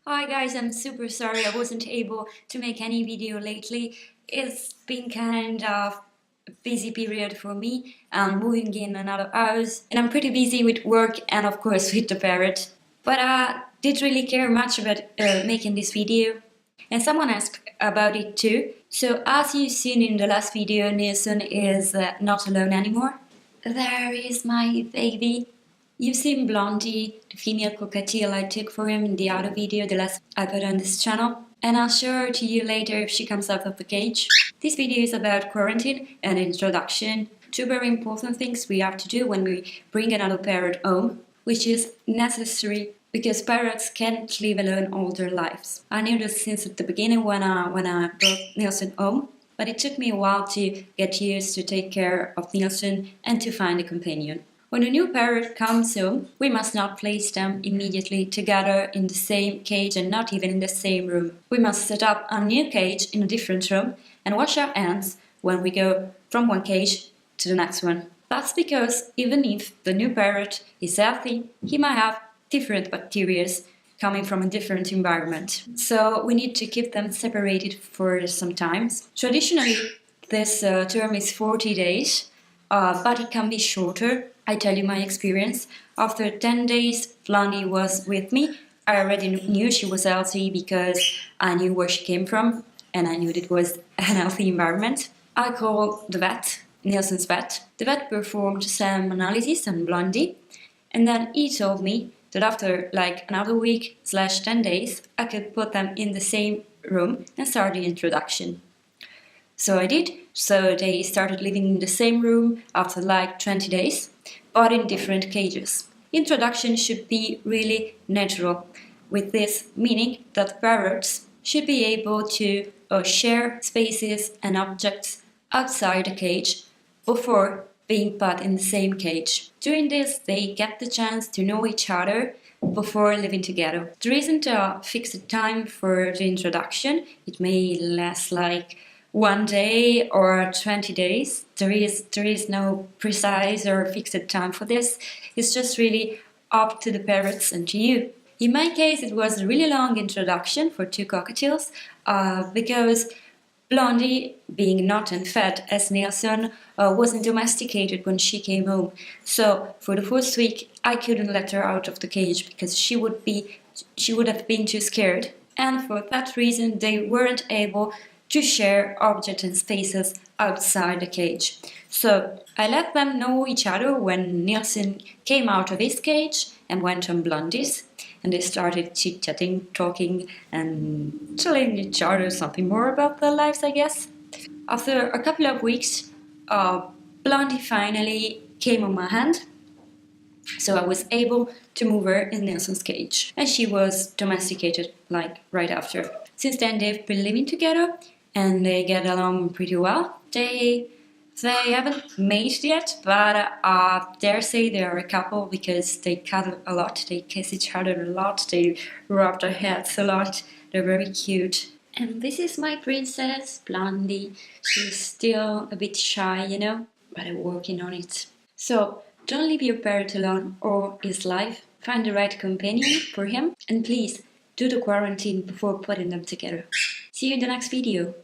Hi guys, I'm super sorry I wasn't able to make any video lately. It's been kind of a busy period for me. I'm moving in another house and I'm pretty busy with work and of course with the parrot. But I did really care much about making this video and someone asked about it too. So as you've seen in the last video, Nielsen is not alone anymore. There is my baby. You've seen Blondie, the female cockatiel I took for him in the other video, the last I put on this channel, and I'll show her to you later if she comes out of the cage. This video is about quarantine and introduction, two very important things we have to do when we bring another parrot home, which is necessary because parrots can't live alone all their lives. I knew this since at the beginning when I brought Nielsen home, but it took me a while to get used to take care of Nielsen and to find a companion. When a new parrot comes home, we must not place them immediately together in the same cage and not even in the same room. We must set up a new cage in a different room and wash our hands when we go from one cage to the next one. That's because even if the new parrot is healthy, he might have different bacteria coming from a different environment. So we need to keep them separated for some time. Traditionally, this term is 40 days, but it can be shorter. I tell you my experience. After 10 days, Blondie was with me. I already knew she was healthy because I knew where she came from and I knew it was an healthy environment. I called the vet, Nielsen's vet. The vet performed some analysis on Blondie and then he told me that after like another week/10 days, I could put them in the same room and start the introduction. So I did. So they started living in the same room after like 20 days, but in different cages. Introduction should be really natural, with this meaning that parrots should be able to share spaces and objects outside the cage before being put in the same cage. During this, they get the chance to know each other before living together. There isn't a fixed time for the introduction. It may last like 1 day or 20 days. There is no precise or fixed time for this. It's just really up to the parrots and to you. In my case, it was a really long introduction for two cockatiels because Blondie, being not unfed as Nielsen, wasn't domesticated when she came home. So for the first week, I couldn't let her out of the cage because she would have been too scared. And for that reason, they weren't able to share objects and spaces outside the cage. So I let them know each other when Nielsen came out of his cage and went on Blondie's, and they started chit-chatting, talking and telling each other something more about their lives, I guess. After a couple of weeks, Blondie finally came on my hand, so I was able to move her in Nielsen's cage, and she was domesticated like right after. Since then they've been living together and they get along pretty well. They haven't mated yet, but I dare say they are a couple because they cuddle a lot, they kiss each other a lot, they rub their heads a lot, they're very cute. And this is my princess, Blondie. She's still a bit shy, you know, but I'm working on it. So don't leave your parrot alone or his life. Find the right companion for him and please do the quarantine before putting them together. See you in the next video.